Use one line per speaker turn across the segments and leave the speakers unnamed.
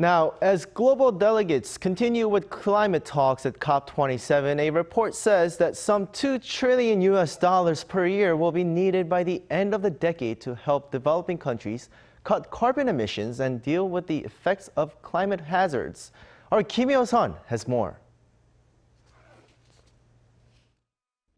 Now, as global delegates continue with climate talks at COP27, a report says that some $2 trillion per year will be needed by the end of the decade to help developing countries cut carbon emissions and deal with the effects of climate hazards. Our Hyo-sun has more.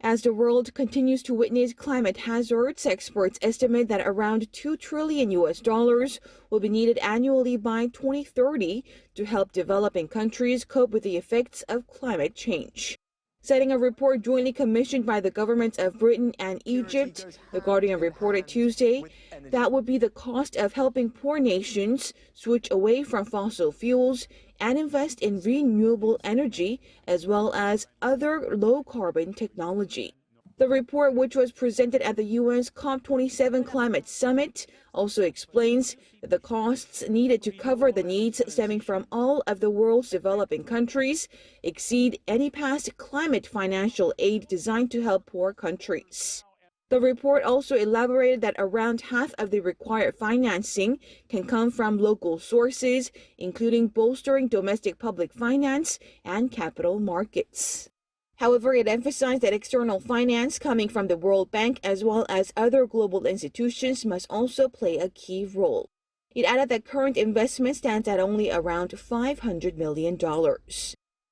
As the world continues to witness climate hazards, experts estimate that around $2 trillion will be needed annually by 2030 to help developing countries cope with the effects of climate change. Citing a report jointly commissioned by the governments of Britain and Egypt, The Guardian reported Tuesday that would be the cost of helping poor nations switch away from fossil fuels and invest in renewable energy as well as other low-carbon technology. The report, which was presented at the UN's COP27 Climate Summit, also explains that the costs needed to cover the needs stemming from all of the world's developing countries exceed any past climate financial aid designed to help poor countries. The report also elaborated that around half of the required financing can come from local sources, including bolstering domestic public finance and capital markets. However, it emphasized that external finance coming from the World Bank as well as other global institutions must also play a key role. It added that current investment stands at only around $500 million.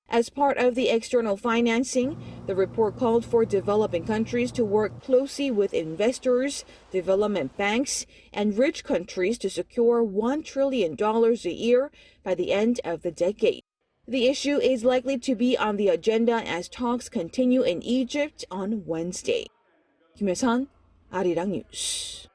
As part of the external financing, the report called for developing countries to work closely with investors, development banks, and rich countries to secure $1 trillion a year by the end of the decade. The issue is likely to be on the agenda as talks continue in Egypt on Wednesday. Hyo-sun, Arirang News.